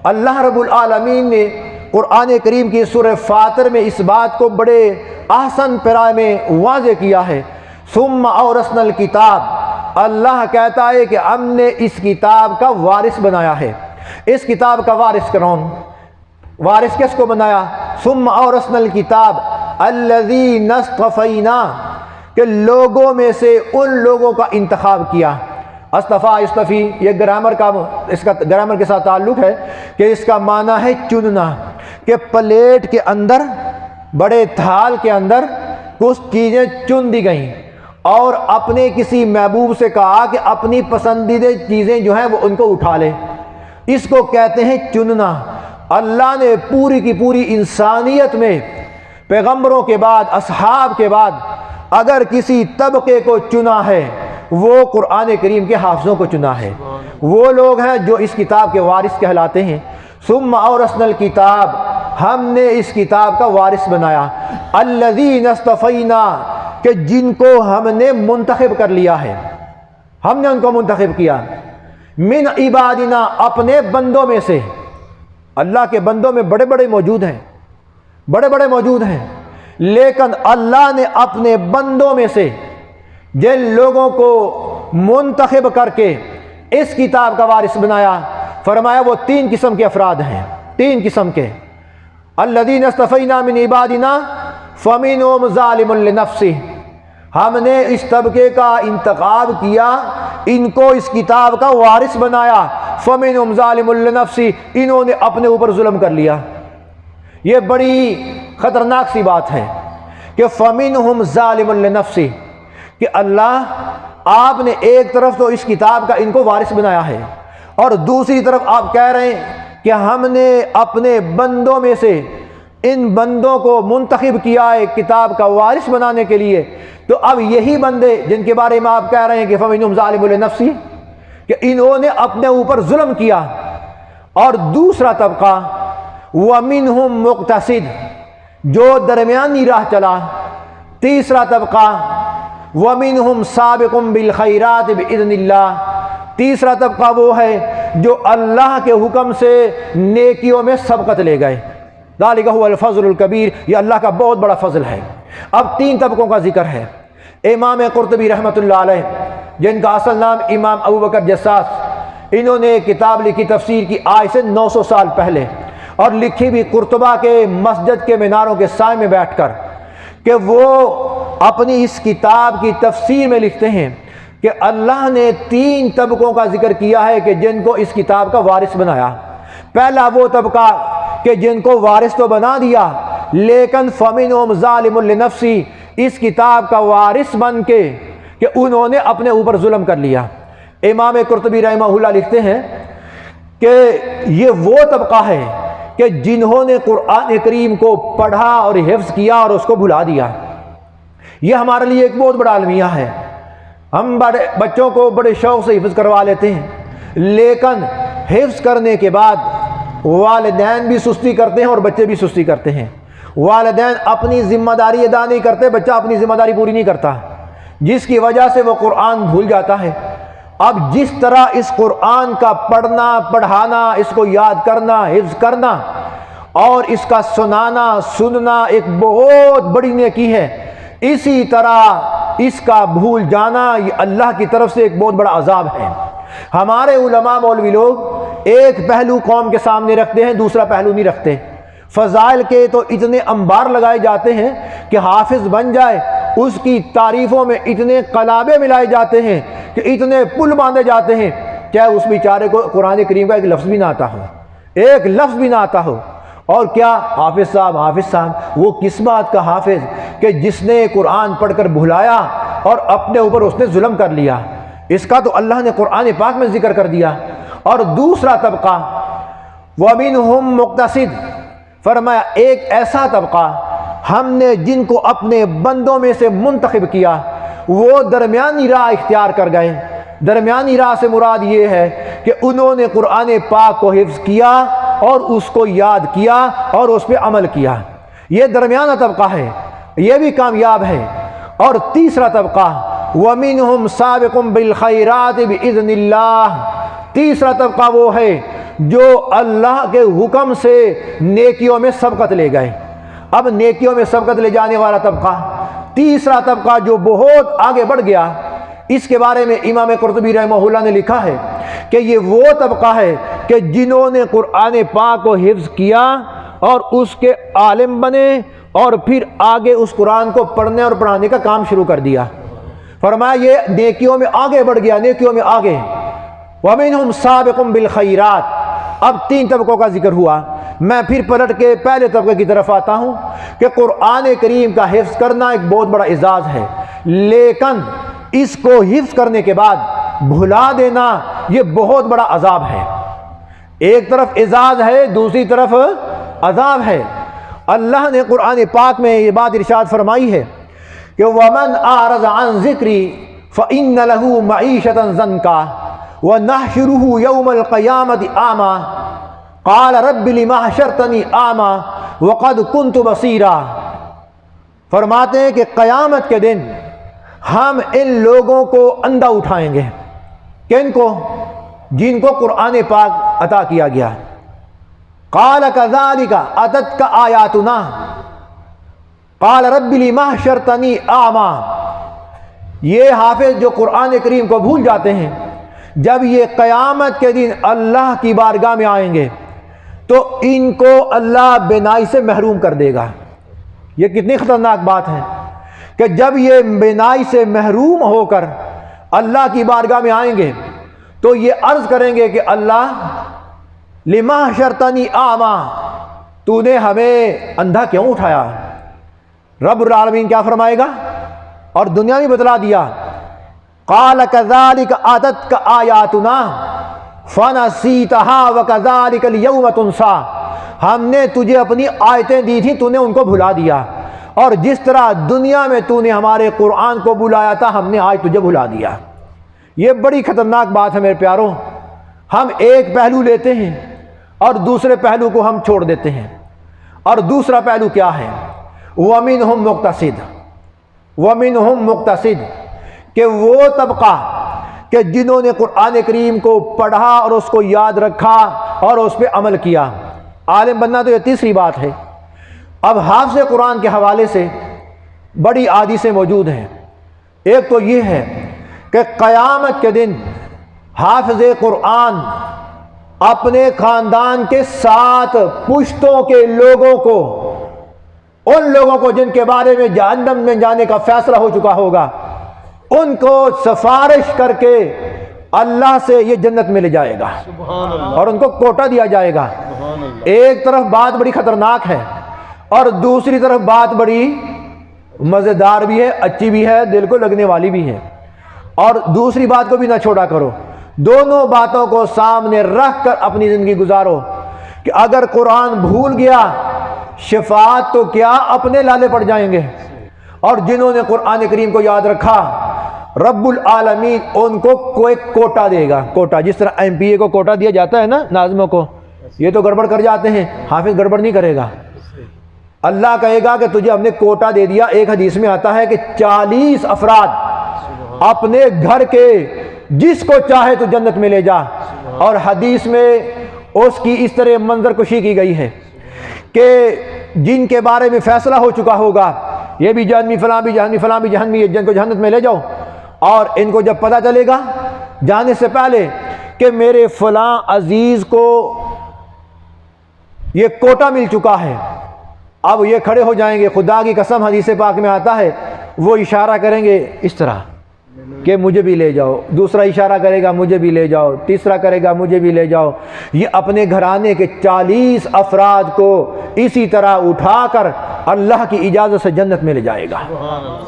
اللہ رب العالمین نے قرآن کریم کی سورہ فاطر میں اس بات کو بڑے احسن پیرا میں واضح کیا ہے۔ ثم اورثنا الکتاب، اللہ کہتا ہے کہ ہم نے اس کتاب کا وارث بنایا ہے۔ اس کتاب کا وارث کون؟ وارث کس کو بنایا؟ ثم اورثنا الکتاب الذین اصطفینا، کہ لوگوں میں سے ان لوگوں کا انتخاب کیا۔ اصطفیٰ استفی، یہ گرامر کا، اس کا گرامر کے ساتھ تعلق ہے کہ اس کا معنی ہے چننا، کہ پلیٹ کے اندر، بڑے تھال کے اندر کچھ چیزیں چن دی گئیں اور اپنے کسی محبوب سے کہا کہ اپنی پسندیدہ چیزیں جو ہیں وہ ان کو اٹھا لے۔ اس کو کہتے ہیں چننا۔ اللہ نے پوری کی پوری انسانیت میں پیغمبروں کے بعد، اصحاب کے بعد اگر کسی طبقے کو چنا ہے وہ قرآن کریم کے حافظوں کو چنا ہے۔ وہ لوگ ہیں جو اس کتاب کے وارث کہلاتے ہیں۔ ثم اورثنا الکتاب، ہم نے اس کتاب کا وارث بنایا۔ الذین اصطفینا، کہ جن کو ہم نے منتخب کر لیا ہے، ہم نے ان کو منتخب کیا۔ من عبادنا، اپنے بندوں میں سے۔ اللہ کے بندوں میں بڑے بڑے موجود ہیں، بڑے بڑے موجود ہیں، لیکن اللہ نے اپنے بندوں میں سے جن لوگوں کو منتخب کر کے اس کتاب کا وارث بنایا، فرمایا وہ تین قسم کے افراد ہیں، تین قسم کے۔ الذین اصطفینا من عبادنا فمنہم ظالم لنفسہ، ہم نے اس طبقے کا انتخاب کیا، ان کو اس کتاب کا وارث بنایا۔ فمنہم ظالم لنفسہ، انہوں نے اپنے اوپر ظلم کر لیا۔ یہ بڑی خطرناک سی بات ہے کہ فمنہم ظالم لنفسہ، کہ اللہ آپ نے ایک طرف تو اس کتاب کا ان کو وارث بنایا ہے اور دوسری طرف آپ کہہ رہے ہیں کہ ہم نے اپنے بندوں میں سے ان بندوں کو منتخب کیا ہے کتاب کا وارث بنانے کے لیے۔ تو اب یہی بندے جن کے بارے میں آپ کہہ رہے ہیں کہ فمنہم ظالم لنفسہ، کہ انہوں نے اپنے اوپر ظلم کیا، اور دوسرا طبقہ وَمِنْهُمْ مُقْتَصِدٌ، جو درمیانی راہ چلا۔ تیسرا طبقہ وَمِنْهُمْ سَابِقٌ بِالْخَيْرَاتِ بِإِذْنِ اللَّهِ، تیسرا طبقہ وہ ہے جو اللہ کے حکم سے نیکیوں میں سبقت لے گئے۔ ذَلِكَ هُوَ الْفَضْلُ الْكَبِيرُ، یہ اللہ کا بہت بڑا فضل ہے۔ اب تین طبقوں کا ذکر ہے۔ امام قرطبی رحمۃ اللہ علیہ، جن کا اصل نام امام ابو بکر جساس، انہوں نے کتاب لکھی تفسیر کی آج سے 900 سال پہلے، اور لکھی بھی قرطبہ کے مسجد کے میناروں کے سائے میں بیٹھ کر، کہ وہ اپنی اس کتاب کی تفسیر میں لکھتے ہیں کہ اللہ نے تین طبقوں کا ذکر کیا ہے کہ جن کو اس کتاب کا وارث بنایا۔ پہلا وہ طبقہ کہ جن کو وارث تو بنا دیا، لیکن فمنہم ظالم لنفسہ، اس کتاب کا وارث بن کے کہ انہوں نے اپنے اوپر ظلم کر لیا۔ امام قرطبی رحمہ اللہ لکھتے ہیں کہ یہ وہ طبقہ ہے کہ جنہوں نے قرآن کریم کو پڑھا اور حفظ کیا اور اس کو بھلا دیا۔ یہ ہمارے لیے ایک بہت بڑا المیہ ہے۔ ہم بچوں کو بڑے شوق سے حفظ کروا لیتے ہیں، لیکن حفظ کرنے کے بعد والدین بھی سستی کرتے ہیں اور بچے بھی سستی کرتے ہیں۔ والدین اپنی ذمہ داری ادا نہیں کرتے، بچہ اپنی ذمہ داری پوری نہیں کرتا، جس کی وجہ سے وہ قرآن بھول جاتا ہے۔ اب جس طرح اس قرآن کا پڑھنا، پڑھانا، اس کو یاد کرنا، حفظ کرنا اور اس کا سننا ایک بہت بڑی نیکی ہے، اسی طرح اس کا بھول جانا یہ اللہ کی طرف سے ایک بہت بڑا عذاب ہے۔ ہمارے علماء مولوی لوگ ایک پہلو قوم کے سامنے رکھتے ہیں، دوسرا پہلو نہیں رکھتے۔ فضائل کے تو اتنے انبار لگائے جاتے ہیں کہ حافظ بن جائے، اس کی تعریفوں میں اتنے قلابے ملائے جاتے ہیں کہ اتنے پل باندھے جاتے ہیں، چاہے اس بیچارے کو قرآن کریم کا ایک لفظ بھی نہ آتا ہو، ایک لفظ بھی نہ آتا ہو۔ اور کیا حافظ صاحب، وہ کس بات کا حافظ کہ جس نے قرآن پڑھ کر بھلایا اور اپنے اوپر اس نے ظلم کر لیا، اس کا تو اللہ نے قرآن پاک میں ذکر کر دیا۔ اور دوسرا طبقہ وَمِنْهُمْ مُقْتَصِدٌ، فرمایا ایک ایسا طبقہ ہم نے جن کو اپنے بندوں میں سے منتخب کیا، وہ درمیانی راہ اختیار کر گئے۔ درمیانی راہ سے مراد یہ ہے کہ انہوں نے قرآن پاک کو حفظ کیا اور اس کو یاد کیا اور اس پہ عمل کیا، یہ درمیانہ طبقہ ہے، یہ بھی کامیاب ہے۔ اور تیسرا طبقہ وَمِنْهُمْ سَابِقٌ بِالْخَيْرَاتِ بِإِذْنِ اللَّهِ، تیسرا طبقہ وہ ہے جو اللہ کے حکم سے نیکیوں میں سبقت لے گئے۔ اب نیکیوں میں سبقت لے جانے والا طبقہ، تیسرا طبقہ جو بہت آگے بڑھ گیا، اس کے بارے میں امام قرطبی رحمہ اللہ نے لکھا ہے کہ یہ وہ طبقہ ہے کہ جنہوں نے قرآن پاک کو حفظ کیا اور اس کے عالم بنے اور پھر آگے اس قرآن کو پڑھنے اور پڑھانے کا کام شروع کر دیا۔ فرمایا یہ نیکیوں میں آگے بڑھ گیا، نیکیوں میں آگے۔ وَمِنْهُمْ سَابِقٌ بِالْخَيْرَاتِ۔ اب تین طبقوں کا ذکر ہوا، میں پھر پلٹ کے پہلے طبقے کی طرف آتا ہوں کہ قرآن کریم کا حفظ کرنا ایک بہت بڑا اعزاز ہے، لیکن اس کو حفظ کرنے کے بعد بھلا دینا یہ بہت بڑا عذاب ہے۔ ایک طرف اعزاز ہے، دوسری طرف عذاب ہے۔ اللہ نے قرآن پاک میں یہ بات ارشاد فرمائی ہے کہ وَمَنْ أَعْرَضَ عَنْ ذِكْرِي فَإِنَّ لَهُ مَعِيشَةً ضَنْكًا وَنَحْشُرُهُ يَوْمَ الْقِيَامَةِ أَعْمَىٰ قَالَ رَبِّ لِمَ حَشَرْتَنِي أَعْمَىٰ وَقَدْ كُنْتُ بَصِيرًا۔ فرماتے ہیں کہ قیامت کے دن ہم ان لوگوں کو اندھا اٹھائیں گے۔ کن کو؟ جن کو قرآن پاک عطا کیا گیا۔ قال كذلك اتتك آیاتنا قال رب لما حشرتنی اعمیٰ۔ یہ حافظ جو قرآن کریم کو بھول جاتے ہیں، جب یہ قیامت کے دن اللہ کی بارگاہ میں آئیں گے تو ان کو اللہ بینائی سے محروم کر دے گا۔ یہ کتنی خطرناک بات ہے کہ جب یہ بینائی سے محروم ہو کر اللہ کی بارگاہ میں آئیں گے تو یہ عرض کریں گے کہ اللہ لما حشرتنی اعمیٰ، تو نے ہمیں اندھا کیوں اٹھایا؟ رب العالمین کیا فرمائے گا؟ اور دنیا میں بتلا دیا، قال كذلك اتتك آیاتنا فنسیتها وكذلك اليوم تنسیٰ۔ ہم نے تجھے اپنی آیتیں دی تھیں، تو نے ان کو بھلا دیا، اور جس طرح دنیا میں تو نے ہمارے قرآن کو بلایا تھا، ہم نے آج تجھے بھلا دیا۔ یہ بڑی خطرناک بات ہے میرے پیاروں۔ ہم ایک پہلو لیتے ہیں اور دوسرے پہلو کو ہم چھوڑ دیتے ہیں۔ اور دوسرا پہلو کیا ہے؟ وَمِنْهُمْ مُقْتَصِدٌ، وَمِنْهُمْ مُقْتَصِدٌ، کہ وہ طبقہ کہ جنہوں نے قرآن کریم کو پڑھا اور اس کو یاد رکھا اور اس پہ عمل کیا۔ عالم بننا تو یہ تیسری بات ہے۔ اب حافظ قرآن کے حوالے سے بڑی حدیثیں موجود ہیں۔ ایک تو یہ ہے کہ قیامت کے دن حافظ قرآن اپنے خاندان کے 7 پشتوں کے لوگوں کو، ان لوگوں کو جن کے بارے میں جہنم میں جانے کا فیصلہ ہو چکا ہوگا، ان کو سفارش کر کے اللہ سے یہ جنت میں لے جائے گا اور ان کو کوٹا دیا جائے گا۔ ایک طرف بات بڑی خطرناک ہے اور دوسری طرف بات بڑی مزیدار بھی ہے، اچھی بھی ہے، دل کو لگنے والی بھی ہے۔ اور دوسری بات کو بھی نہ چھوڑا کرو، دونوں باتوں کو سامنے رکھ کر اپنی زندگی گزارو کہ اگر قرآن بھول گیا، شفاعت تو کیا اپنے لالے پڑ جائیں گے، اور جنہوں نے قرآن کریم کو یاد رکھا رب العالمین ان کو کوئی کوٹا دے گا۔ کوٹا جس طرح ایم پی اے کو کوٹا دیا جاتا ہے نا ناظموں کو، یہ تو گڑبڑ کر جاتے ہیں، حافظ گڑبڑ نہیں کرے گا۔ اللہ کہے گا کہ تجھے ہم نے کوٹا دے دیا۔ ایک حدیث میں آتا ہے کہ 40 افراد اپنے گھر کے جس کو چاہے تو جنت میں لے جا، اور حدیث میں اس کی اس طرح منظر کشی کی گئی ہے کہ جن کے بارے میں فیصلہ ہو چکا ہوگا، یہ بھی جہنمی، فلاں بھی جہنمی، فلاں بھی جہنمی، جن کو جنت میں لے جاؤ، اور ان کو جب پتہ چلے گا جانے سے پہلے کہ میرے فلاں عزیز کو یہ کوٹا مل چکا ہے، اب یہ کھڑے ہو جائیں گے، خدا کی قسم حدیث پاک میں آتا ہے وہ اشارہ کریں گے اس طرح کہ مجھے بھی لے جاؤ، دوسرا اشارہ کرے گا مجھے بھی لے جاؤ، تیسرا کرے گا مجھے بھی لے جاؤ۔ یہ اپنے گھرانے کے 40 افراد کو اسی طرح اٹھا کر اللہ کی اجازت سے جنت میں لے جائے گا۔